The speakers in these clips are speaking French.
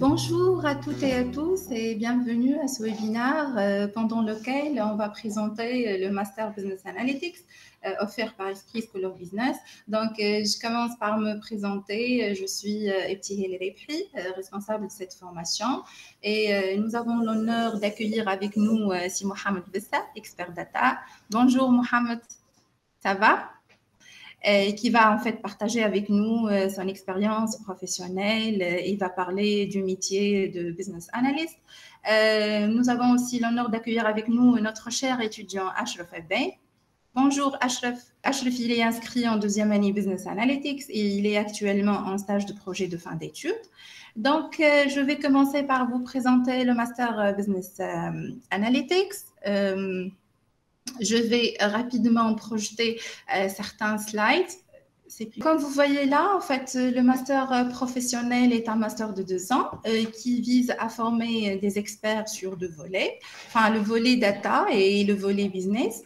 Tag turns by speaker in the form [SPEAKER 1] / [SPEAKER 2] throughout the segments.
[SPEAKER 1] Bonjour à toutes et à tous et bienvenue à ce webinaire pendant lequel on va présenter le Master Business Analytics offert par Esprit School of Business. Donc, je commence par me présenter. Je suis Ebtihel Rebhi, responsable de cette formation. Et nous avons l'honneur d'accueillir avec nous Si Mohamed Bessa, expert data. Bonjour Mohamed, ça va? Qui va en fait partager avec nous son expérience professionnelle. Il va parler du métier de business analyst. Nous avons aussi l'honneur d'accueillir avec nous notre cher étudiant Ashraf Abdey. Bonjour Ashraf. Ashraf, il est inscrit en deuxième année Business Analytics et il est actuellement en stage de projet de fin d'études. Donc, je vais commencer par vous présenter le Master Business Analytics. Je vais rapidement projeter certains slides. Comme vous voyez là, en fait, le master professionnel est un master de 2 ans qui vise à former des experts sur 2 volets, enfin le volet data et le volet business.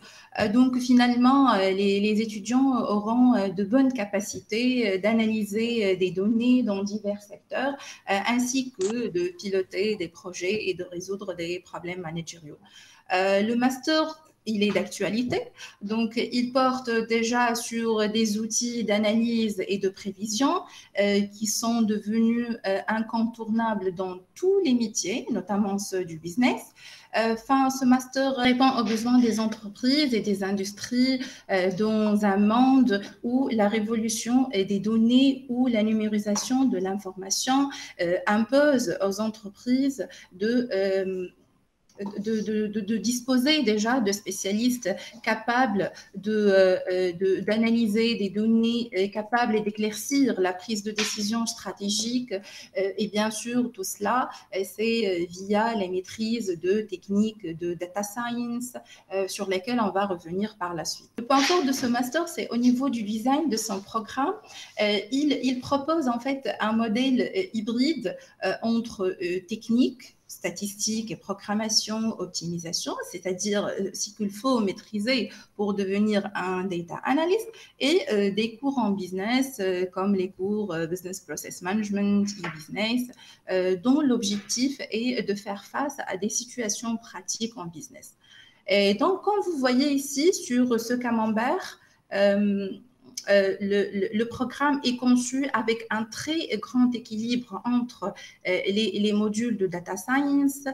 [SPEAKER 1] Donc finalement, les étudiants auront de bonnes capacités d'analyser des données dans divers secteurs, ainsi que de piloter des projets et de résoudre des problèmes managériaux. Le master, il est d'actualité, donc il porte déjà sur des outils d'analyse et de prévision qui sont devenus incontournables dans tous les métiers, notamment ceux du business. Enfin, ce master répond aux besoins des entreprises et des industries dans un monde où la révolution des données ou la numérisation de l'information impose aux entreprises de disposer déjà de spécialistes capables d'analyser des données, capables d'éclaircir la prise de décision stratégique. Et bien sûr, tout cela, c'est via la maîtrise de techniques de data science sur lesquelles on va revenir par la suite. Le point fort de ce master, c'est au niveau du design de son programme. Il propose en fait un modèle hybride entre technique, statistique et programmation, optimisation, c'est-à-dire ce qu'il faut maîtriser pour devenir un data analyst, et des cours en business comme les cours Business Process Management, e-business, dont l'objectif est de faire face à des situations pratiques en business. Et donc, comme vous voyez ici sur ce camembert, le programme est conçu avec un très grand équilibre entre les modules de data science,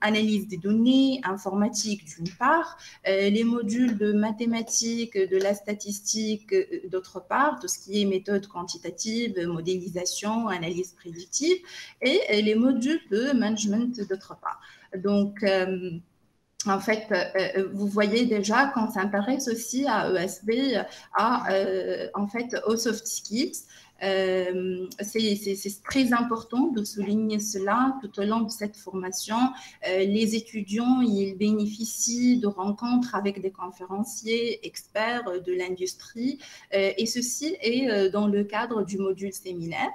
[SPEAKER 1] analyse des données, informatique d'une part, les modules de mathématiques, de la statistique d'autre part, tout ce qui est méthode quantitative, modélisation, analyse prédictive, et les modules de management d'autre part. Donc, en fait, vous voyez déjà qu'on s'intéresse aussi à ESB, en fait, aux soft skills. C'est très important de souligner cela tout au long de cette formation. Les étudiants, ils bénéficient de rencontres avec des conférenciers, experts de l'industrie, et ceci est dans le cadre du module séminaire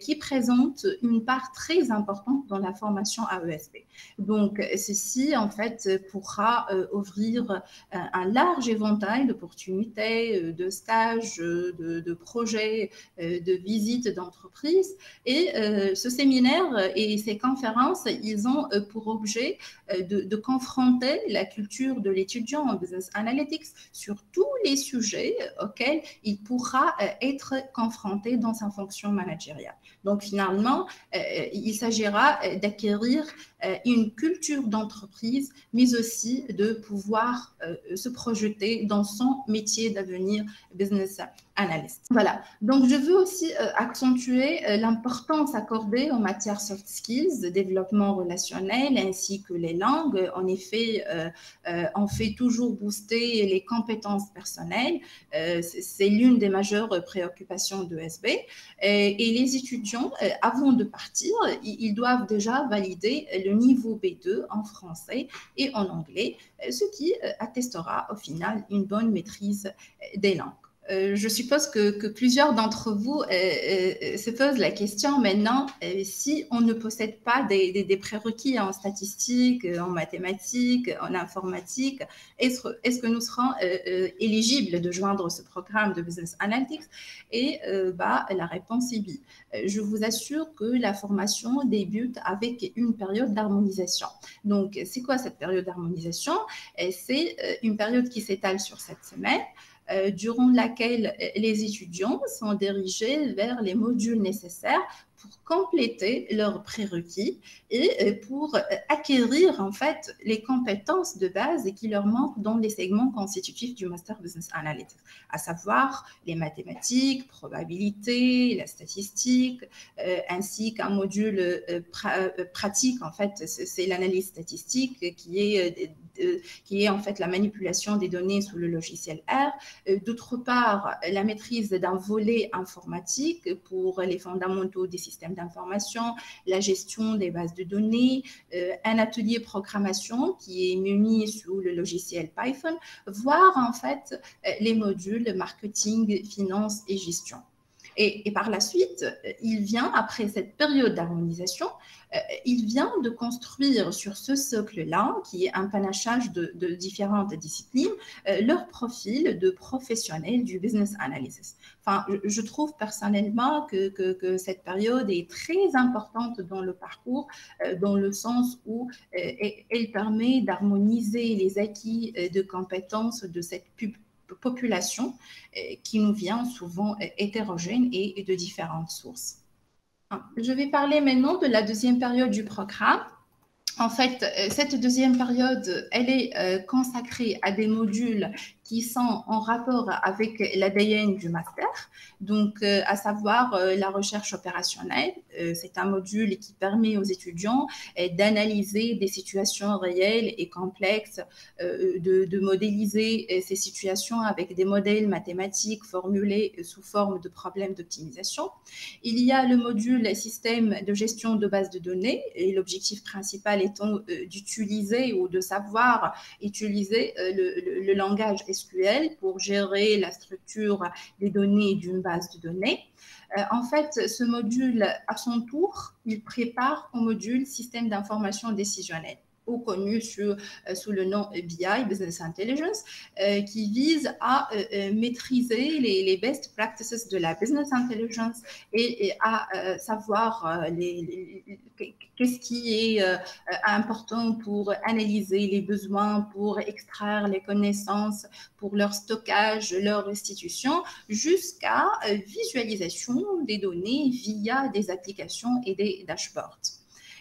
[SPEAKER 1] qui présente une part très importante dans la formation à ESB. Donc, ceci, en fait, pourra ouvrir un large éventail d'opportunités, de stages, de projets, de visites d'entreprises. Et ce séminaire et ces conférences, ils ont pour objet de confronter la culture de l'étudiant en Business Analytics sur tous les sujets auxquels il pourra être confronté dans sa fonction managériale. Donc, finalement, il s'agira d'acquérir une culture d'entreprise, mais aussi de pouvoir se projeter dans son métier d'avenir business analyst. Voilà, donc je veux aussi accentuer l'importance accordée aux matières soft skills, développement relationnel ainsi que les langues. En effet, on fait toujours booster les compétences personnelles. C'est l'une des majeures préoccupations de ESB. Et les étudiants, avant de partir, ils doivent déjà valider le niveau B2 en français et en anglais, ce qui attestera au final une bonne maîtrise des langues. Je suppose que plusieurs d'entre vous se posent la question maintenant, si on ne possède pas des prérequis en statistique, en mathématiques, en informatique, est-ce que nous serons éligibles de joindre ce programme de Business Analytics? Et la réponse est oui. Je vous assure que la formation débute avec une période d'harmonisation. Donc, c'est quoi cette période d'harmonisation? C'est une période qui s'étale sur 7 semaines, durant laquelle les étudiants sont dirigés vers les modules nécessaires pour compléter leurs prérequis et pour acquérir en fait les compétences de base qui leur manquent dans les segments constitutifs du Master Business Analytics, à savoir les mathématiques, probabilité, la statistique, ainsi qu'un module pratique. En fait, c'est l'analyse statistique qui est en fait la manipulation des données sous le logiciel R. D'autre part, la maîtrise d'un volet informatique pour les fondamentaux des systèmes d'information, la gestion des bases de données, un atelier programmation qui est muni sous le logiciel Python, voire en fait les modules marketing, finance et gestion. Et par la suite, il vient, après cette période d'harmonisation, il vient de construire sur ce socle-là, qui est un panachage de différentes disciplines, leur profil de professionnel du business analysis. Enfin, je trouve personnellement que cette période est très importante dans le parcours, dans le sens où elle permet d'harmoniser les acquis de compétences de cette population qui nous vient souvent hétérogène et de différentes sources. Je vais parler maintenant de la deuxième période du programme. En fait, cette deuxième période, elle est consacrée à des modules qui sont en rapport avec l'ADN du master, donc à savoir la recherche opérationnelle. C'est un module qui permet aux étudiants d'analyser des situations réelles et complexes, de modéliser ces situations avec des modèles mathématiques formulés sous forme de problèmes d'optimisation. Il y a le module système de gestion de bases de données, et l'objectif principal étant d'utiliser ou de savoir utiliser le langage SQL pour gérer la structure des données d'une base de données. En fait, ce module, à son tour, il prépare au module système d'information décisionnelle, ou connu sous le nom BI, Business Intelligence, qui vise à maîtriser les best practices de la business intelligence et à savoir qu'est-ce qui est important pour analyser les besoins, pour extraire les connaissances, pour leur stockage, leur restitution, jusqu'à visualisation des données via des applications et des dashboards.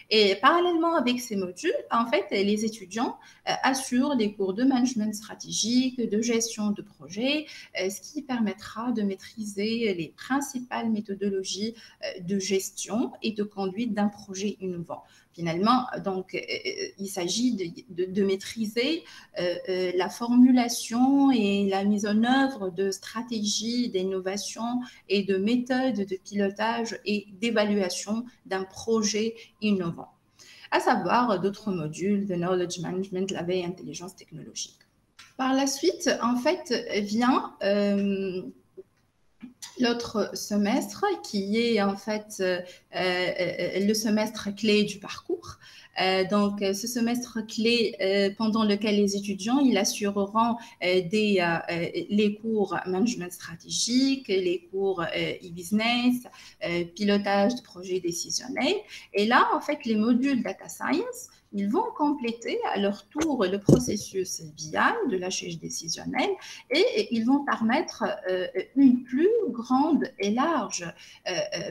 [SPEAKER 1] Et parallèlement avec ces modules, en fait, les étudiants assurent des cours de management stratégique, de gestion de projet, ce qui permettra de maîtriser les principales méthodologies de gestion et de conduite d'un projet innovant. Finalement, donc, il s'agit de maîtriser la formulation et la mise en œuvre de stratégies d'innovation et de méthodes de pilotage et d'évaluation d'un projet innovant, à savoir d'autres modules de knowledge management, la veille intelligence technologique. Par la suite, en fait, vient l'autre semestre qui est en fait le semestre clé du parcours. Donc, ce semestre clé pendant lequel les étudiants ils assureront les cours management stratégique, les cours e-business, pilotage de projets décisionnels. Et là, en fait, les modules data science, ils vont compléter à leur tour le processus BI de la chaîne décisionnelle et ils vont permettre une plus grande et large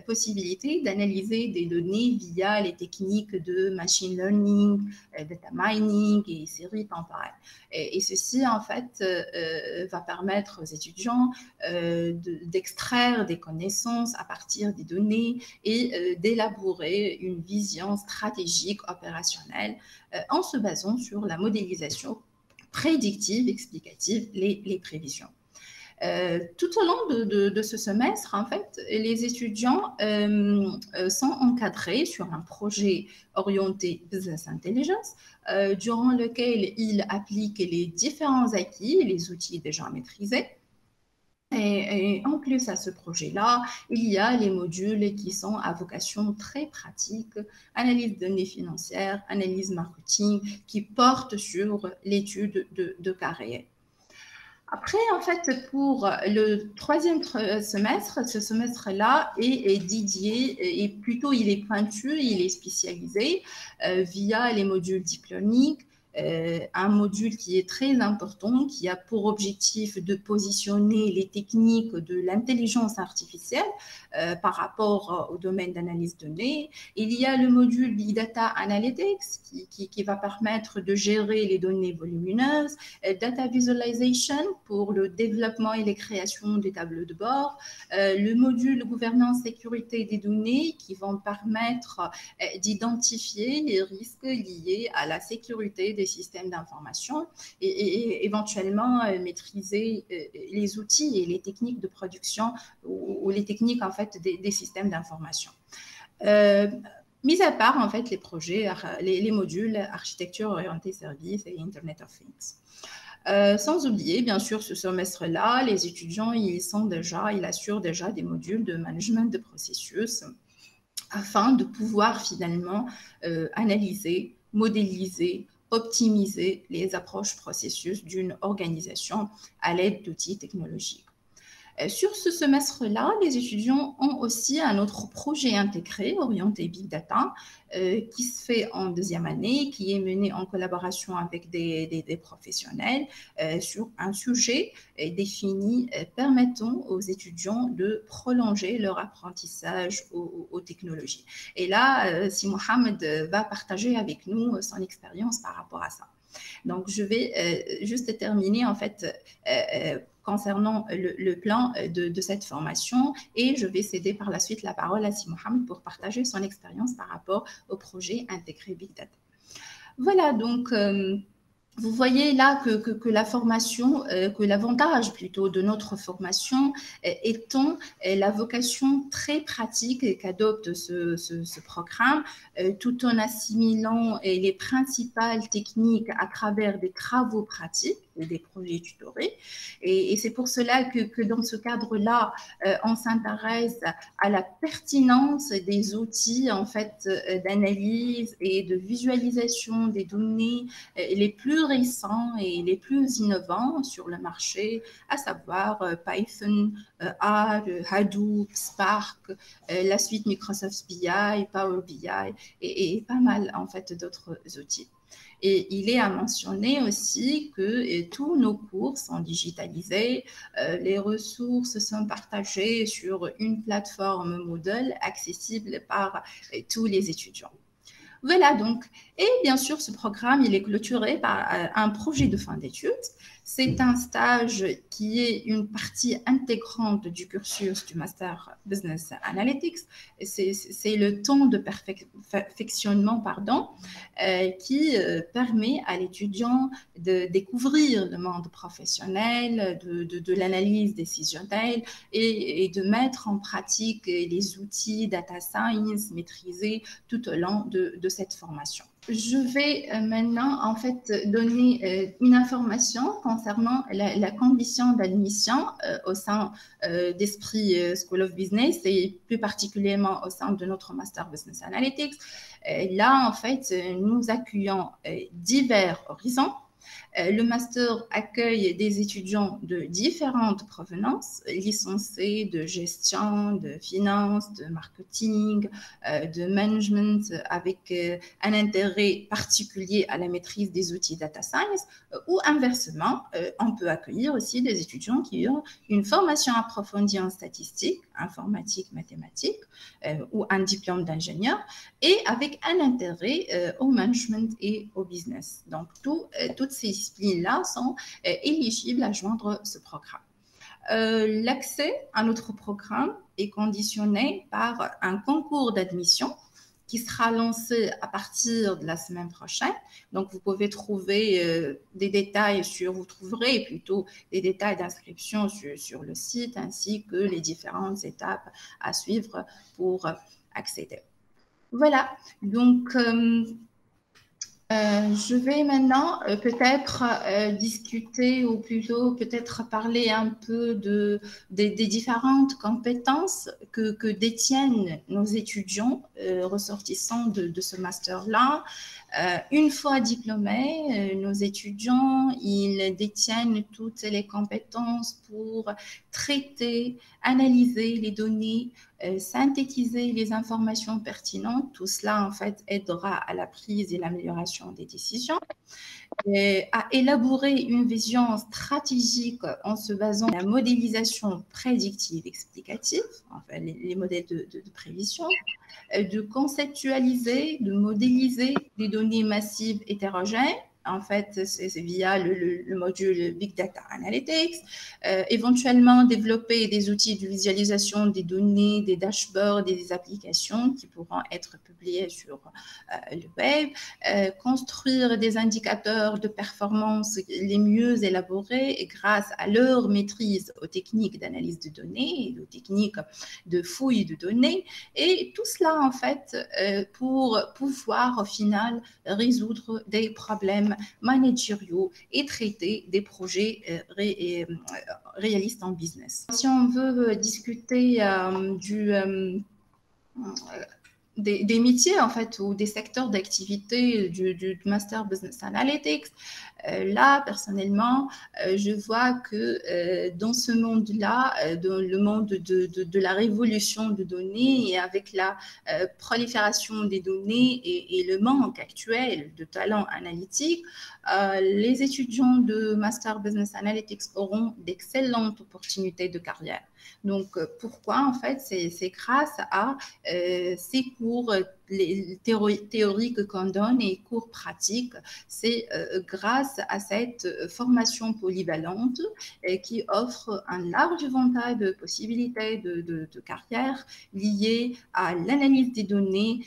[SPEAKER 1] possibilité d'analyser des données via les techniques de machine learning, data mining et séries temporelles. Et ceci, en fait, va permettre aux étudiants d'extraire des connaissances à partir des données et d'élaborer une vision stratégique opérationnelle en se basant sur la modélisation prédictive, explicative, les prévisions. Tout au long de ce semestre, en fait, les étudiants sont encadrés sur un projet orienté Business Intelligence, durant lequel ils appliquent les différents acquis et les outils déjà maîtrisés. Et en plus à ce projet-là, il y a les modules qui sont à vocation très pratique, analyse de données financières, analyse marketing, qui portent sur l'étude de cas réels. Après, en fait, pour le troisième semestre, ce semestre-là est dédié, et plutôt il est pointu, il est spécialisé via les modules deep learning, un module qui est très important, qui a pour objectif de positionner les techniques de l'intelligence artificielle par rapport au domaine d'analyse de données. Il y a le module Big Data Analytics qui va permettre de gérer les données volumineuses, Data Visualization pour le développement et les créations des tableaux de bord, le module Gouvernance Sécurité des données qui vont permettre d'identifier les risques liés à la sécurité des systèmes d'information et éventuellement maîtriser les outils et les techniques de production ou les techniques en fait des systèmes d'information. Mis à part en fait les projets, les modules architecture orientée service et Internet of Things. Sans oublier, bien sûr, ce semestre-là, les étudiants, ils assurent déjà des modules de management de processus afin de pouvoir finalement analyser, modéliser, optimiser les approches processus d'une organisation à l'aide d'outils technologiques. Sur ce semestre-là, les étudiants ont aussi un autre projet intégré orienté Big Data qui se fait en deuxième année, qui est mené en collaboration avec des professionnels sur un sujet défini permettant aux étudiants de prolonger leur apprentissage aux technologies. Et là, si Mohamed va partager avec nous son expérience par rapport à ça. Donc, je vais juste terminer en fait concernant le plan de cette formation et je vais céder par la suite la parole à Si Mohamed pour partager son expérience par rapport au projet intégré Big Data. Voilà, donc vous voyez là que la formation, que l'avantage plutôt de notre formation étant la vocation très pratique qu'adopte ce programme, tout en assimilant les principales techniques à travers des travaux pratiques ou des projets tutorés. Et c'est pour cela que dans ce cadre-là, on s'intéresse à la pertinence des outils en fait d'analyse et de visualisation des données les plus récents et les plus innovants sur le marché, à savoir Python, R, Hadoop, Spark, la suite Microsoft BI, Power BI et pas mal en fait d'autres outils. Et il est à mentionner aussi que tous nos cours sont digitalisés, les ressources sont partagées sur une plateforme Moodle accessible par tous les étudiants. Voilà donc, et bien sûr ce programme il est clôturé par un projet de fin d'études. C'est un stage qui est une partie intégrante du cursus du Master Business Analytics. C'est le temps de perfectionnement qui permet à l'étudiant de découvrir le monde professionnel, de l'analyse décisionnelle et de mettre en pratique les outils data science maîtrisés tout au long de cette formation. Je vais maintenant en fait donner une information concernant la condition d'admission au sein d'Esprit School of Business et plus particulièrement au sein de notre Master Business Analytics. Là, en fait, nous accueillons divers horizons. Le master accueille des étudiants de différentes provenances, licenciés de gestion, de finance, de marketing, de management, avec un intérêt particulier à la maîtrise des outils data science, ou inversement, on peut accueillir aussi des étudiants qui ont une formation approfondie en statistique, informatique, mathématiques, ou un diplôme d'ingénieur, et avec un intérêt au management et au business. Donc, toutes ces disciplines-là sont éligibles à joindre ce programme. L'accès à notre programme est conditionné par un concours d'admission qui sera lancé à partir de la semaine prochaine. Donc, vous pouvez trouver vous trouverez plutôt des détails d'inscription sur le site ainsi que les différentes étapes à suivre pour accéder. Voilà, donc Je vais maintenant peut-être discuter ou plutôt peut-être parler un peu des différentes compétences que détiennent nos étudiants ressortissants de ce master-là. Une fois diplômés, nos étudiants, ils détiennent toutes les compétences pour traiter, analyser les données, synthétiser les informations pertinentes. Tout cela, en fait, aidera à la prise et l'amélioration des décisions, à élaborer une vision stratégique en se basant sur la modélisation prédictive explicative, enfin les modèles de prévision, de conceptualiser, de modéliser des données massives hétérogènes. En fait, c'est via le module Big Data Analytics. Éventuellement, développer des outils de visualisation des données, des dashboards, des applications qui pourront être publiés sur le web. Construire des indicateurs de performance les mieux élaborés et grâce à leur maîtrise aux techniques d'analyse de données et aux techniques de fouille de données. Et tout cela, en fait, pour pouvoir, au final, résoudre des problèmes managériaux et traiter des projets réalistes en business. Si on veut discuter des métiers, en fait, ou des secteurs d'activité du Master Business Analytics, là, personnellement, je vois que dans ce monde-là, dans le monde de la révolution de données et avec la prolifération des données et le manque actuel de talents analytiques, les étudiants de Master Business Analytics auront d'excellentes opportunités de carrière. Donc, pourquoi? En fait, c'est grâce à ces cours théoriques qu'on donne et cours pratiques. C'est grâce à cette formation polyvalente qui offre un large éventail de possibilités de carrière liées à l'analyse des données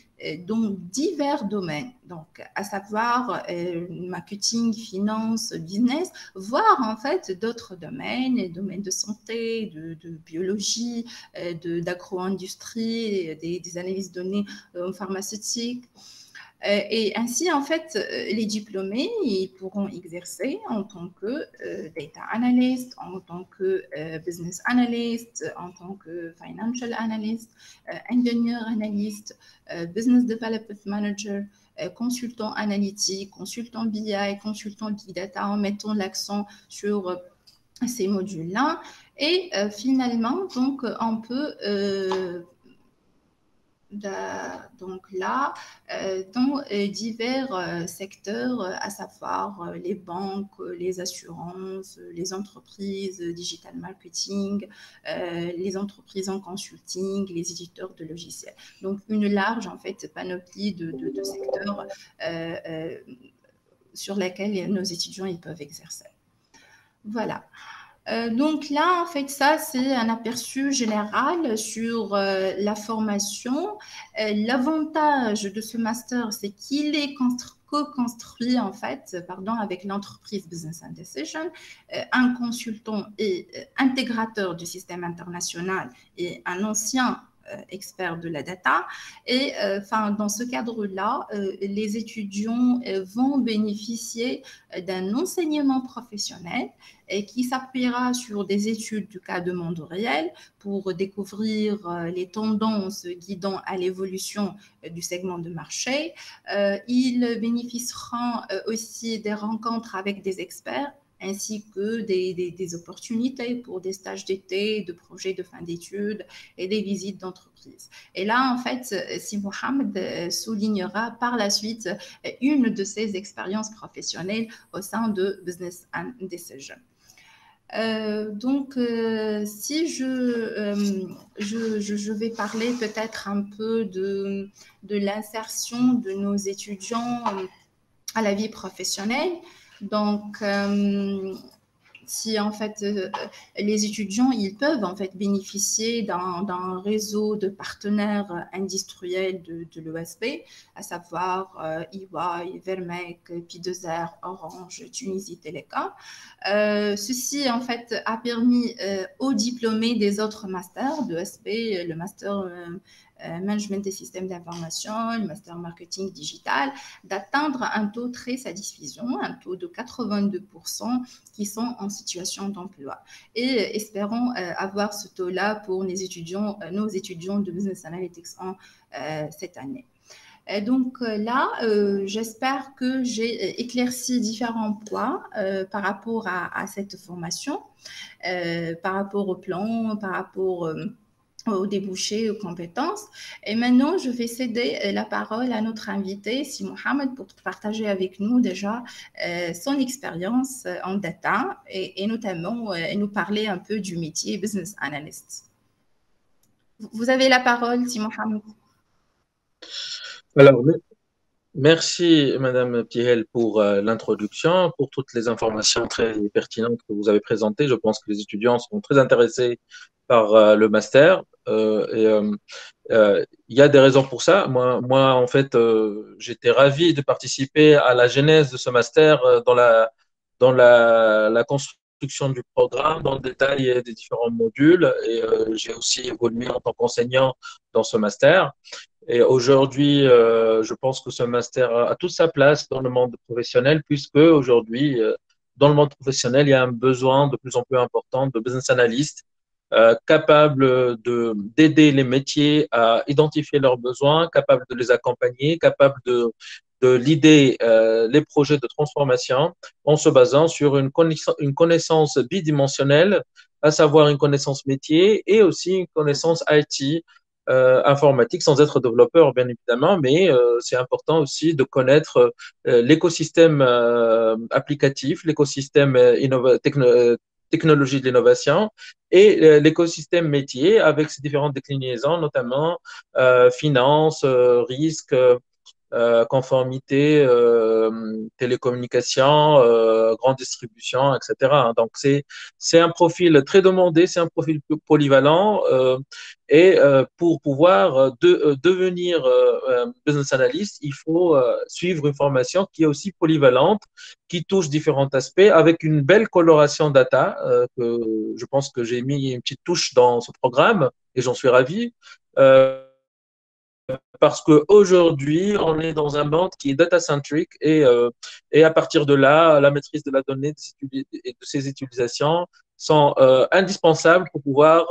[SPEAKER 1] dans divers domaines, donc à savoir marketing, finance, business, voire en fait d'autres domaines, les domaines de santé, de biologie, d'agro-industrie, des analyses de données pharmaceutiques. Et ainsi, en fait, les diplômés, ils pourront exercer en tant que data analyst, en tant que business analyst, en tant que financial analyst, engineer analyst, business development manager, consultant analytique, consultant BI, consultant big data, en mettant l'accent sur ces modules-là. Et finalement, donc, on peut donc là, dans divers secteurs, à savoir les banques, les assurances, les entreprises digital marketing, les entreprises en consulting, les éditeurs de logiciels. Donc, une large, en fait, panoplie de secteurs sur lesquels nos étudiants ils peuvent exercer. Voilà. Donc là, en fait, ça, c'est un aperçu général sur la formation. L'avantage de ce master, c'est qu'il est co-construit, en fait, avec l'entreprise Business and Decision, un consultant et intégrateur du système international et un ancien expert de la data. Et dans ce cadre-là, les étudiants vont bénéficier d'un enseignement professionnel qui s'appuiera sur des études du cas de monde réel pour découvrir les tendances guidant à l'évolution du segment de marché. Ils bénéficieront aussi des rencontres avec des experts ainsi que des opportunités pour des stages d'été, de projets de fin d'études et des visites d'entreprise. Et là, en fait, si Mohamed soulignera par la suite une de ses expériences professionnelles au sein de Business and Decision. Si je vais parler peut-être un peu de l'insertion de nos étudiants à la vie professionnelle. Donc, si en fait les étudiants ils peuvent en fait bénéficier d'un réseau de partenaires industriels de l'OSP, à savoir EY, Vermec, P2R, Orange, Tunisie Télécom. Ceci en fait a permis aux diplômés des autres masters d'OSP, le master management des systèmes d'information, le master marketing digital, d'atteindre un taux très satisfaisant, un taux de 82% qui sont en situation d'emploi. Et espérons avoir ce taux-là pour nos étudiants de Business Analytics cette année. Donc là, j'espère que j'ai éclairci différents points par rapport à cette formation, par rapport au plan, par rapport aux débouchés, aux compétences. Et maintenant, je vais céder la parole à notre invité, Si Mohamed, pour partager avec nous déjà son expérience en data et notamment nous parler un peu du métier business analyst. Vous avez la parole, Si Mohamed.
[SPEAKER 2] Alors, merci, Madame Pihel, pour l'introduction, pour toutes les informations très pertinentes que vous avez présentées. Je pense que les étudiants sont très intéressés par le master. Il y a des raisons pour ça. Moi en fait, j'étais ravi de participer à la genèse de ce master dans la construction du programme, dans le détail des différents modules. Et j'ai aussi évolué en tant qu'enseignant dans ce master. Et aujourd'hui, je pense que ce master a toute sa place dans le monde professionnel, puisque aujourd'hui, dans le monde professionnel, il y a un besoin de plus en plus important de business analysts capables d'aider les métiers à identifier leurs besoins, capables de les accompagner, capables de l'idée les projets de transformation en se basant sur une connaissance bidimensionnelle, à savoir une connaissance métier et aussi une connaissance IT informatique sans être développeur, bien évidemment, mais c'est important aussi de connaître l'écosystème applicatif, l'écosystème technologie de l'innovation et l'écosystème métier avec ses différentes déclinaisons, notamment finance, risque, conformité, télécommunication, grande distribution, etc. Donc, c'est un profil très demandé, c'est un profil polyvalent et pour pouvoir devenir business analyst, il faut suivre une formation qui est aussi polyvalente, qui touche différents aspects avec une belle coloration data que je pense que j'ai mis une petite touche dans ce programme et j'en suis ravi. Parce qu'aujourd'hui, on est dans un monde qui est data-centric et à partir de là, la maîtrise de la donnée et de ses utilisations sont indispensables pour pouvoir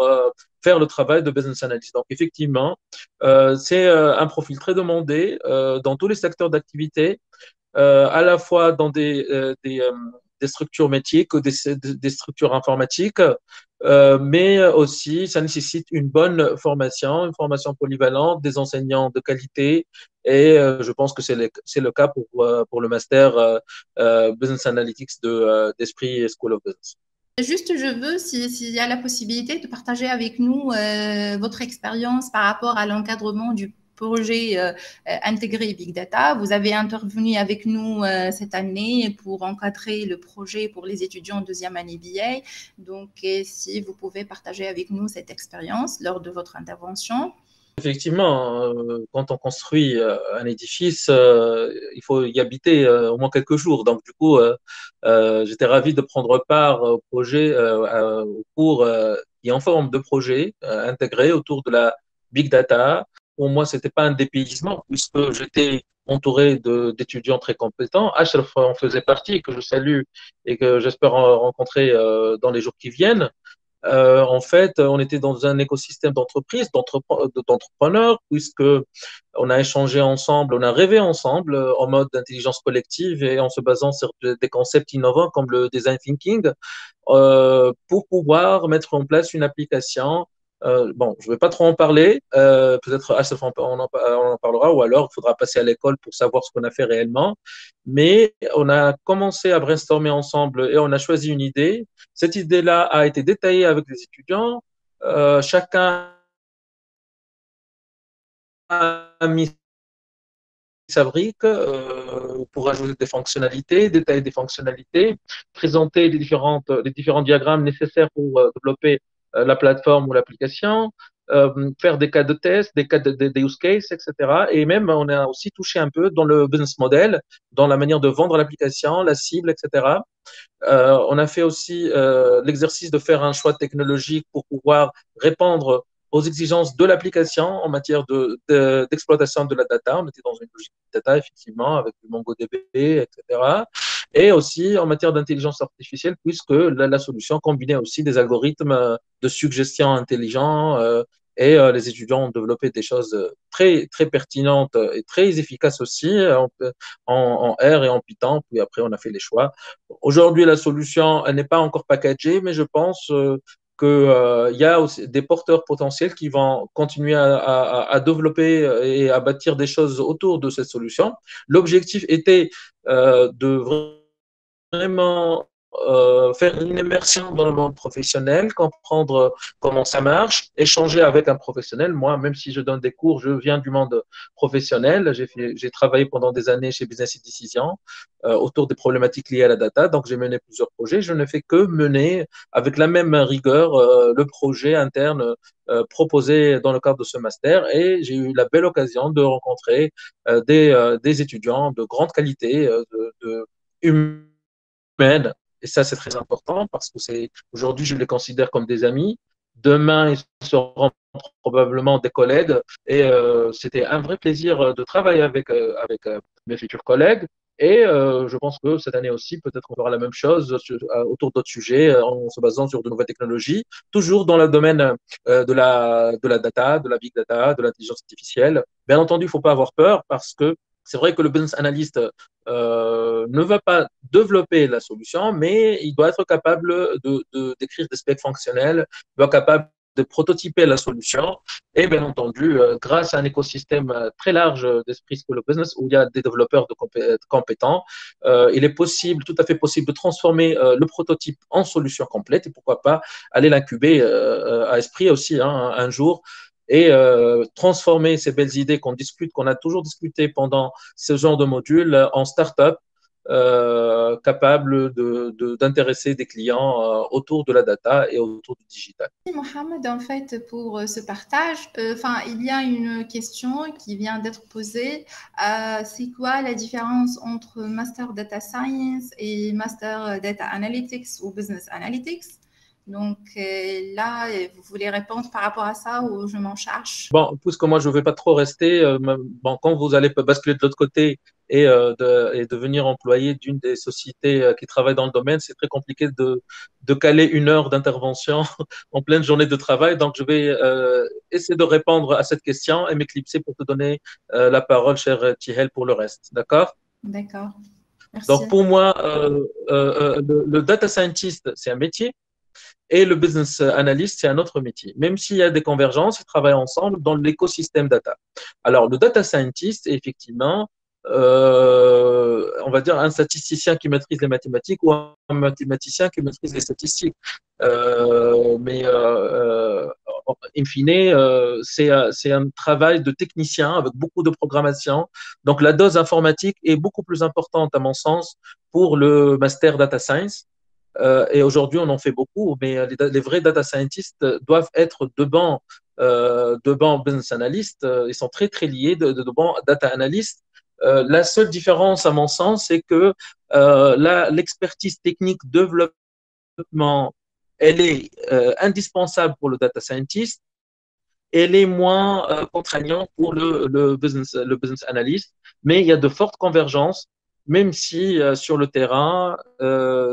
[SPEAKER 2] faire le travail de business analyst. Donc, effectivement, c'est un profil très demandé dans tous les secteurs d'activité, à la fois dans des structures métiers que des structures informatiques, mais aussi ça nécessite une formation polyvalente, des enseignants de qualité, et je pense que c'est le cas pour le master Business Analytics d'Esprit School of Business.
[SPEAKER 1] Juste, je veux, s'il y a la possibilité, de partager avec nous votre expérience par rapport à l'encadrement du projet intégré Big Data. Vous avez intervenu avec nous cette année pour encadrer le projet pour les étudiants en deuxième année BA. Donc, si vous pouvez partager avec nous cette expérience lors de votre intervention.
[SPEAKER 2] Effectivement, quand on construit un édifice, il faut y habiter au moins quelques jours. Donc, du coup, j'étais ravi de prendre part au projet, au cours qui est en forme de projet intégré autour de la big data. Pour moi, c'était pas un dépaysement puisque j'étais entouré d'étudiants très compétents. Ashraf en faisait partie, que je salue et que j'espère rencontrer dans les jours qui viennent. En fait, on était dans un écosystème d'entreprise, d'entrepreneurs, puisque on a échangé ensemble, on a rêvé ensemble en mode d'intelligence collective et en se basant sur des concepts innovants comme le design thinking, pour pouvoir mettre en place une application. Bon, je ne vais pas trop en parler. Peut-être Asaf, on en parlera, ou alors il faudra passer à l'école pour savoir ce qu'on a fait réellement. Mais on a commencé à brainstormer ensemble et on a choisi une idée. Cette idée-là a été détaillée avec les étudiants. Chacun a mis sa brique pour ajouter des fonctionnalités, détailler des fonctionnalités, présenter les différents diagrammes nécessaires pour développer la plateforme ou l'application, faire des cas de test, des use cases, etc. Et même, on a aussi touché un peu dans le business model, dans la manière de vendre l'application, la cible, etc. On a fait aussi l'exercice de faire un choix technologique pour pouvoir répondre aux exigences de l'application en matière d'exploitation de la data. On était dans une logique de data, effectivement, avec du MongoDB, etc. Et aussi en matière d'intelligence artificielle, puisque la solution combinait aussi des algorithmes de suggestion intelligents et les étudiants ont développé des choses très, très pertinentes et très efficaces aussi en R et en Python. Puis après, on a fait les choix. Aujourd'hui, la solution, elle n'est pas encore packagée, mais je pense qu'il y a aussi des porteurs potentiels qui vont continuer à développer et à bâtir des choses autour de cette solution. L'objectif était de vraiment faire une immersion dans le monde professionnel, comprendre comment ça marche, échanger avec un professionnel. Moi, même si je donne des cours, je viens du monde professionnel. J'ai travaillé pendant des années chez Business Decisions autour des problématiques liées à la data. Donc, j'ai mené plusieurs projets. Je ne fais que mener avec la même rigueur le projet interne proposé dans le cadre de ce master. Et j'ai eu la belle occasion de rencontrer des étudiants de grande qualité, humaine. Et ça, c'est très important parce que c'est aujourd'hui, je les considère comme des amis. Demain, ils seront probablement des collègues. Et c'était un vrai plaisir de travailler avec mes futurs collègues. Et je pense que cette année aussi, peut-être qu'on fera la même chose autour d'autres sujets en se basant sur de nouvelles technologies, toujours dans le domaine de la data, de la big data, de l'intelligence artificielle. Bien entendu, il ne faut pas avoir peur parce que c'est vrai que le business analyst ne va pas développer la solution, mais il doit être capable d'écrire des specs fonctionnels, il doit être capable de prototyper la solution et bien entendu, grâce à un écosystème très large d'Esprit School of Business où il y a des développeurs compétents, il est possible, tout à fait possible de transformer le prototype en solution complète et pourquoi pas aller l'incuber à Esprit aussi un jour et transformer ces belles idées qu'on discute, qu'on a toujours discuté pendant ce genre de module en start-up capable d'intéresser des clients autour de la data et autour du digital.
[SPEAKER 1] Mohamed, en fait, pour ce partage, il y a une question qui vient d'être posée. C'est quoi la différence entre Master Data Science et Master Data Analytics ou Business Analytics? Donc là, vous voulez répondre par rapport à ça ou je m'en charge?
[SPEAKER 2] Bon, puisque moi, je ne vais pas trop rester, bon, quand vous allez basculer de l'autre côté et devenir employé d'une des sociétés qui travaillent dans le domaine, c'est très compliqué de caler une heure d'intervention en pleine journée de travail. Donc, je vais essayer de répondre à cette question et m'éclipser pour te donner la parole, cher Tihel, pour le reste. D'accord?
[SPEAKER 1] D'accord,
[SPEAKER 2] Donc,
[SPEAKER 1] merci.
[SPEAKER 2] pour moi, le data scientist, c'est un métier. Et le business analyst, c'est un autre métier. Même s'il y a des convergences, ils travaillent ensemble dans l'écosystème data. Alors, le data scientist est effectivement, on va dire, un statisticien qui maîtrise les mathématiques ou un mathématicien qui maîtrise les statistiques. Mais in fine, c'est un travail de technicien avec beaucoup de programmation. Donc, la dose informatique est beaucoup plus importante, à mon sens, pour le master data science et aujourd'hui, on en fait beaucoup, mais les vrais data scientists doivent être de bons business analysts. Ils sont très, très liés de bons data analysts. La seule différence, à mon sens, c'est que l'expertise technique développement, elle est indispensable pour le data scientist. Elle est moins contraignante pour le business analyst, mais il y a de fortes convergences, même si sur le terrain,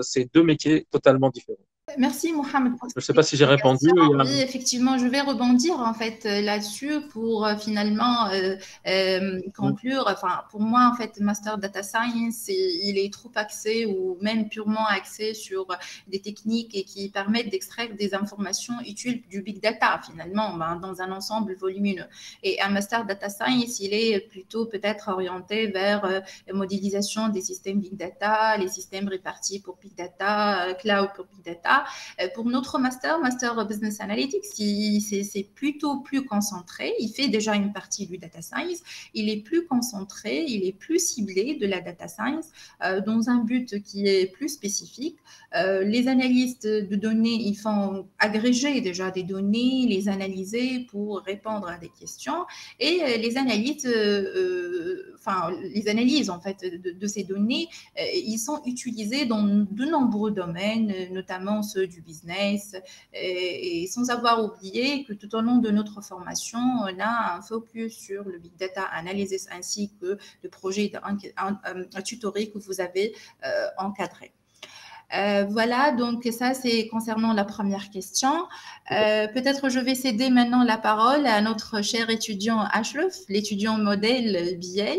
[SPEAKER 2] c'est deux métiers totalement différents.
[SPEAKER 1] Merci Mohamed pour
[SPEAKER 2] Je ne sais
[SPEAKER 1] cette
[SPEAKER 2] pas si j'ai répondu.
[SPEAKER 1] explication. Oui, effectivement, je vais rebondir en fait là-dessus pour finalement conclure. Enfin, pour moi, en fait, Master Data Science, il est trop axé ou même purement axé sur des techniques et qui permettent d'extraire des informations utiles du big data finalement dans un ensemble volumineux. Et un Master Data Science, il est plutôt peut-être orienté vers la modélisation des systèmes big data, les systèmes répartis pour big data, cloud pour big data. Pour notre master Business Analytics, c'est plutôt plus concentré. Il fait déjà une partie du data science. Il est plus concentré, il est plus ciblé de la data science dans un but qui est plus spécifique. Les analystes de données, ils font agréger déjà des données, les analyser pour répondre à des questions. Et les analystes, les analyses en fait de ces données, ils sont utilisés dans de nombreux domaines, notamment ceux du business, et sans avoir oublié que tout au long de notre formation, on a un focus sur le big data analysis ainsi que le projet de tutorie que vous avez encadré. Voilà, donc ça c'est concernant la première question. Peut-être je vais céder maintenant la parole à notre cher étudiant Ashraf, l'étudiant modèle BA.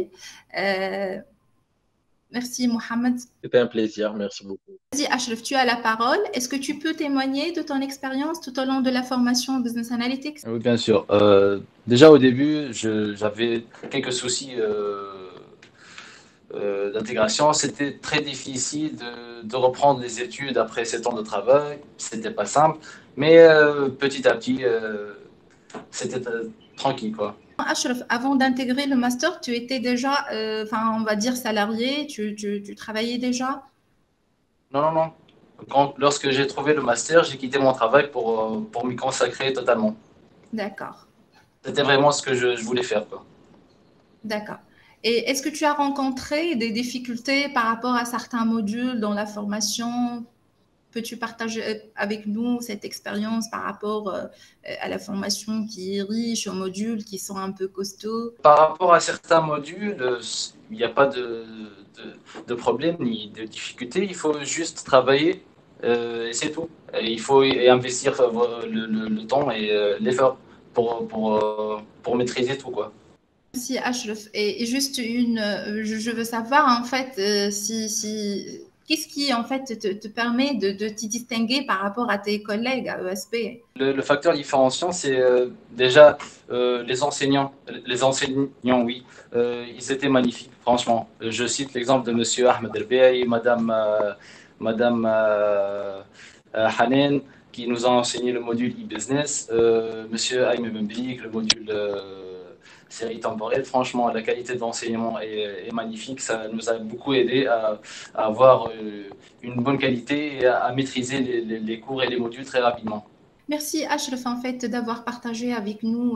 [SPEAKER 1] Merci Mohamed.
[SPEAKER 2] C'était un plaisir, merci beaucoup.
[SPEAKER 1] Vas-y Ashraf, tu as la parole. Est-ce que tu peux témoigner de ton expérience tout au long de la formation Business Analytics?
[SPEAKER 3] Oui, bien sûr. Déjà au début, j'avais quelques soucis d'intégration. C'était très difficile de reprendre les études après 7 ans de travail. C'était pas simple, mais petit à petit, c'était tranquille, quoi.
[SPEAKER 1] Ashraf, avant d'intégrer le master, tu étais déjà, on va dire salarié, tu travaillais déjà?
[SPEAKER 3] Non, non, non. Lorsque j'ai trouvé le master, j'ai quitté mon travail pour m'y consacrer totalement.
[SPEAKER 1] D'accord,
[SPEAKER 3] C'était vraiment ce que je voulais faire, quoi.
[SPEAKER 1] d'accord. Et est-ce que tu as rencontré des difficultés par rapport à certains modules dans la formation? Peux-tu partager avec nous cette expérience par rapport à la formation qui est riche, aux modules qui sont un peu costauds?
[SPEAKER 3] Par rapport à certains modules, il n'y a pas de problème ni de difficulté. Il faut juste travailler et c'est tout. Et il faut investir le temps et l'effort pour maîtriser tout, quoi.
[SPEAKER 1] Merci Ashraf. Et juste je veux savoir en fait qu'est-ce qui en fait te permet de t'y distinguer par rapport à tes collègues à ESP?
[SPEAKER 3] Le facteur différenciant, c'est déjà les enseignants. Les enseignants, oui, ils étaient magnifiques, franchement. Je cite l'exemple de Monsieur Ahmed Elbey, Madame Hanen, qui nous a enseigné le module e-business, Monsieur Aïm Mblik, le module série temporelle. Franchement, la qualité de l'enseignement est magnifique. Ça nous a beaucoup aidé à avoir une bonne qualité et à maîtriser les cours et les modules très rapidement.
[SPEAKER 1] Merci Ashraf en fait d'avoir partagé avec nous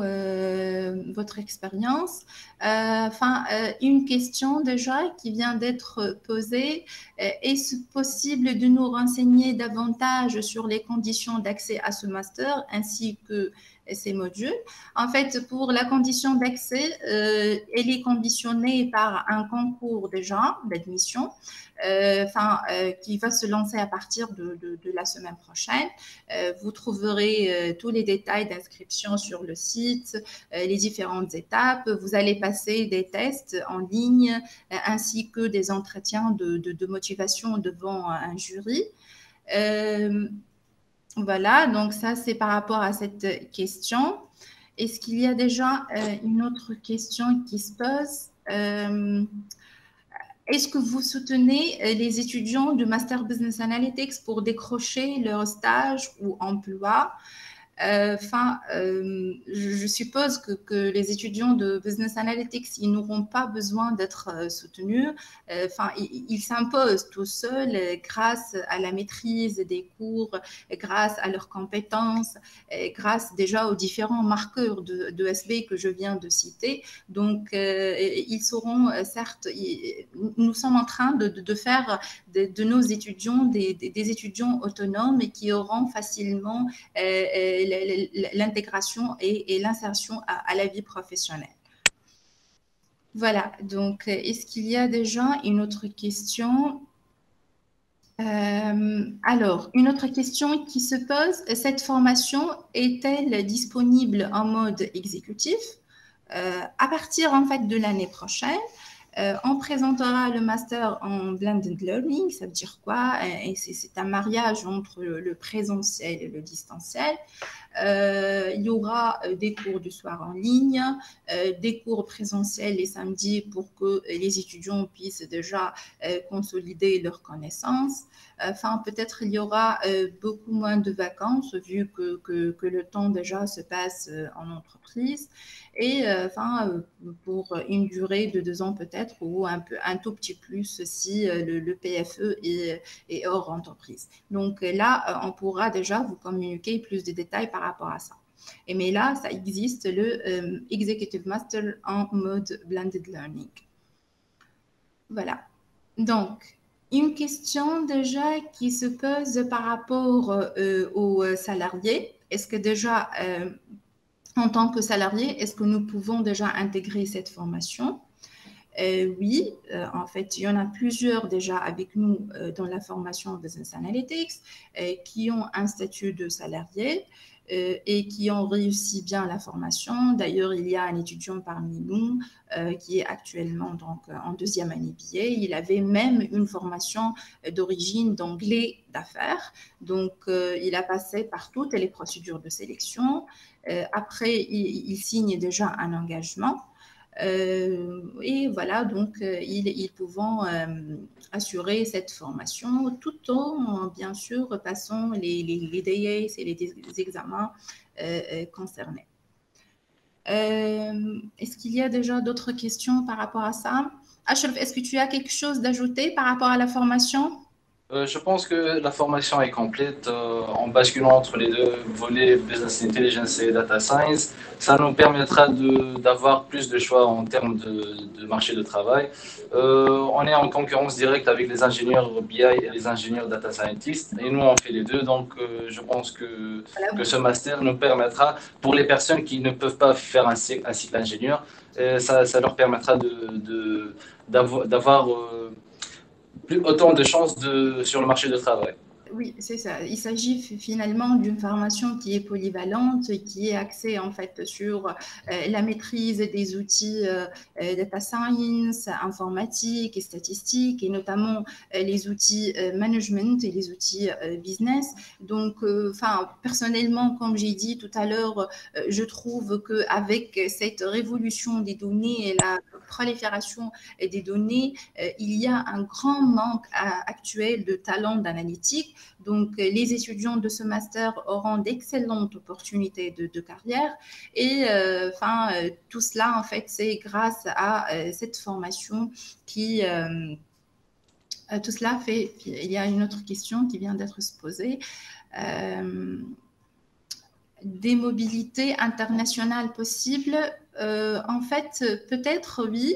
[SPEAKER 1] votre expérience. Une question déjà qui vient d'être posée. Est-ce possible de nous renseigner davantage sur les conditions d'accès à ce master ainsi que ces modules? En fait, pour la condition d'accès, elle est conditionnée par un concours déjà d'admission. Qui va se lancer à partir de la semaine prochaine. Vous trouverez tous les détails d'inscription sur le site, les différentes étapes. Vous allez passer des tests en ligne ainsi que des entretiens de motivation devant un jury. Voilà, donc ça c'est par rapport à cette question. Est-ce qu'il y a déjà une autre question qui se pose? Est-ce que vous soutenez les étudiants de Master Business Analytics pour décrocher leur stage ou emploi? Je suppose que les étudiants de Business Analytics, ils n'auront pas besoin d'être soutenus. Ils s'imposent tout seuls grâce à la maîtrise des cours, grâce à leurs compétences, grâce déjà aux différents marqueurs de SB que je viens de citer. Donc, ils seront, certes, nous sommes en train de faire de nos étudiants des étudiants autonomes et qui auront facilement l'intégration et l'insertion à la vie professionnelle. Voilà, donc est-ce qu'il y a déjà une autre question? Alors, une autre question qui se pose, cette formation est-elle disponible en mode exécutif? À partir en fait de l'année prochaine, on présentera le master en blended learning. Ça veut dire quoi? C'est un mariage entre le présentiel et le distanciel. Il y aura des cours du soir en ligne, des cours présentiels les samedis pour que les étudiants puissent déjà consolider leurs connaissances. Peut-être il y aura beaucoup moins de vacances vu que le temps déjà se passe en entreprise. Et pour une durée de 2 ans peut-être ou un tout petit plus si le PFE est hors entreprise. Donc là, on pourra déjà vous communiquer plus de détails par rapport à ça. Mais là, ça existe le Executive Master en mode Blended Learning. Voilà. Donc, Une question déjà qui se pose par rapport aux salariés. Est-ce que déjà, en tant que salarié, est-ce que nous pouvons déjà intégrer cette formation? Oui, en fait, il y en a plusieurs déjà avec nous dans la formation Business Analytics qui ont un statut de salarié et qui ont réussi bien la formation. D'ailleurs, il y a un étudiant parmi nous qui est actuellement donc en deuxième année BA. Il avait même une formation d'origine d'anglais d'affaires. Donc, il a passé par toutes les procédures de sélection. Après, il signe déjà un engagement. Et voilà, donc ils pouvant assurer cette formation tout en, bien sûr, passant les DAS et les examens concernés. Est-ce qu'il y a déjà d'autres questions par rapport à ça? Achraf, est-ce que tu as quelque chose d'ajouter par rapport à la formation?
[SPEAKER 3] Je pense que la formation est complète en basculant entre les deux volets Business Intelligence et Data Science. Ça nous permettra d'avoir plus de choix en termes de marché de travail. On est en concurrence directe avec les ingénieurs BI et les ingénieurs Data Scientists. Et nous, on fait les deux. Donc, je pense que ce master nous permettra, pour les personnes qui ne peuvent pas faire un cycle ingénieur, ça leur permettra d'avoir plus autant de chances sur le marché du travail.
[SPEAKER 1] Oui, c'est ça. Il s'agit finalement d'une formation qui est polyvalente, qui est axée en fait sur la maîtrise des outils data science, informatique et statistique, et notamment les outils management et les outils business. Donc, personnellement, comme j'ai dit tout à l'heure, je trouve qu'avec cette révolution des données et la prolifération des données, il y a un grand manque actuel de talents d'analytique. Donc, les étudiants de ce master auront d'excellentes opportunités de carrière. Et tout cela, en fait, c'est grâce à cette formation qui... tout cela fait... Il y a une autre question qui vient d'être posée. Des mobilités internationales possibles? En fait, peut-être oui,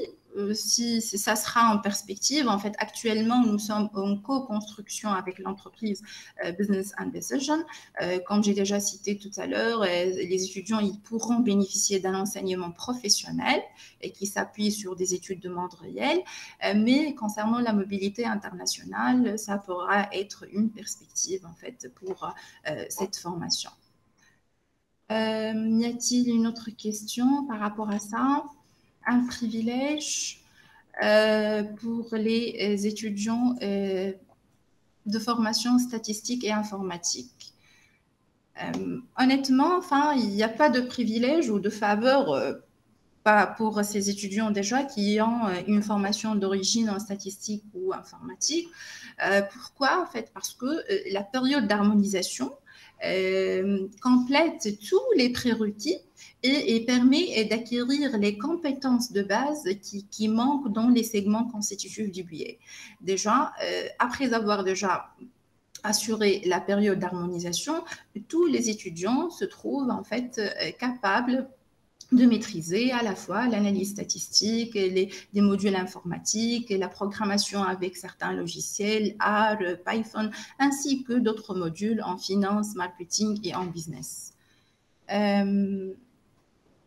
[SPEAKER 1] si ça sera en perspective. En fait, actuellement, nous sommes en co-construction avec l'entreprise Business and Decision. Comme j'ai déjà cité tout à l'heure, les étudiants ils pourront bénéficier d'un enseignement professionnel et qui s'appuie sur des études de monde réel. Mais concernant la mobilité internationale, ça pourra être une perspective en fait pour cette formation. Y a-t-il une autre question par rapport à ça? Un privilège pour les étudiants de formation statistique et informatique. Honnêtement, il n'y a pas de privilège ou de faveur pour ces étudiants déjà qui ont une formation d'origine en statistique ou informatique. Pourquoi? En fait, parce que la période d'harmonisation complète tous les prérequis et permet d'acquérir les compétences de base qui manquent dans les segments constitutifs du BA. Déjà, après avoir déjà assuré la période d'harmonisation, tous les étudiants se trouvent en fait capables de maîtriser à la fois l'analyse statistique, des modules informatiques, et la programmation avec certains logiciels, R, Python, ainsi que d'autres modules en finance, marketing et en business.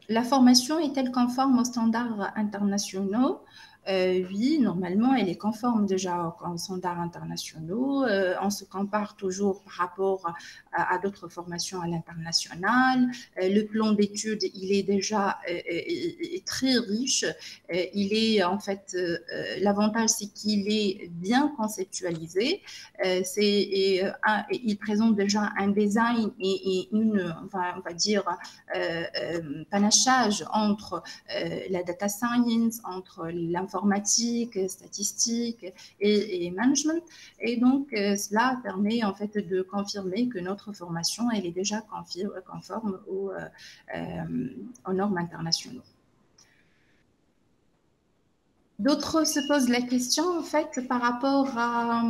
[SPEAKER 1] La formation est-elle conforme aux standards internationaux? Oui, normalement, elle est conforme déjà aux standards internationaux. On se compare toujours par rapport à d'autres formations à l'international. Le plan d'études, il est déjà très riche. Il est en fait, l'avantage, c'est qu'il est bien conceptualisé. Il présente déjà un design et on va dire, panachage entre la data science, entre l'informatique, statistique et management. Et donc, cela permet en fait de confirmer que notre formation, elle est déjà conforme aux normes internationales. D'autres se posent la question en fait par rapport à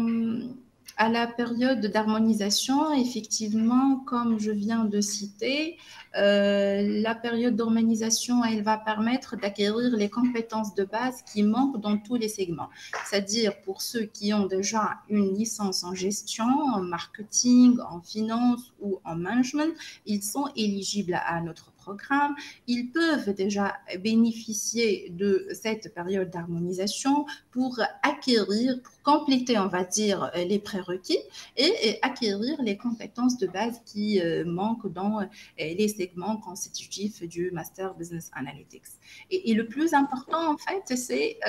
[SPEAKER 1] À la période d'harmonisation, effectivement, comme je viens de citer, la période d'harmonisation, elle va permettre d'acquérir les compétences de base qui manquent dans tous les segments. C'est-à-dire pour ceux qui ont déjà une licence en gestion, en marketing, en finance ou en management, ils sont éligibles à notre programme. Ils peuvent déjà bénéficier de cette période d'harmonisation pour acquérir, pour compléter, on va dire, les prérequis et acquérir les compétences de base qui manquent dans les segments constitutifs du Master Business Analytics. Et le plus important, en fait, c'est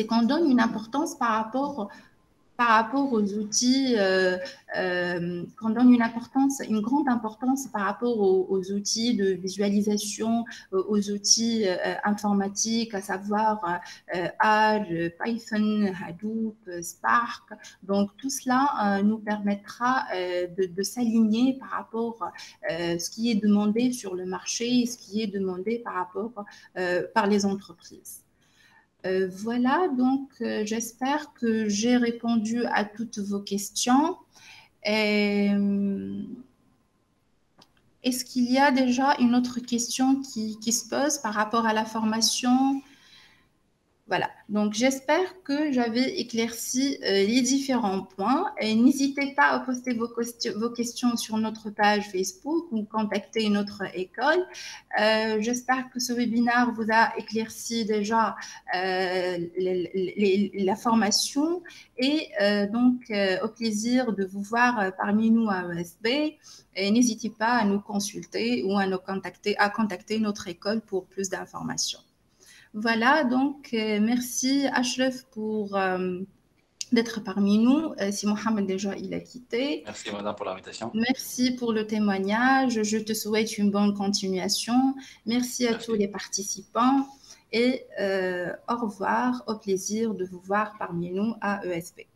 [SPEAKER 1] qu'on donne une importance par rapport aux outils, qu'on donne une grande importance par rapport aux outils de visualisation, aux outils informatiques, à savoir R, Python, Hadoop, Spark. Donc, tout cela nous permettra de s'aligner par rapport à ce qui est demandé sur le marché et ce qui est demandé par les entreprises. Voilà, donc j'espère que j'ai répondu à toutes vos questions. Est-ce qu'il y a déjà une autre question qui se pose par rapport à la formation? Voilà, donc j'espère que j'avais éclairci les différents points. N'hésitez pas à poster vos questions sur notre page Facebook ou contacter notre école. J'espère que ce webinaire vous a éclairci déjà la formation et donc au plaisir de vous voir parmi nous à ESB. N'hésitez pas à nous consulter ou à contacter notre école pour plus d'informations. Voilà, donc merci Ashraf pour d'être parmi nous. Si Mohamed déjà il a quitté.
[SPEAKER 3] Merci madame pour l'invitation.
[SPEAKER 1] Merci pour le témoignage. Je te souhaite une bonne continuation. Merci à tous les participants et au revoir. Au plaisir de vous voir parmi nous à ESB.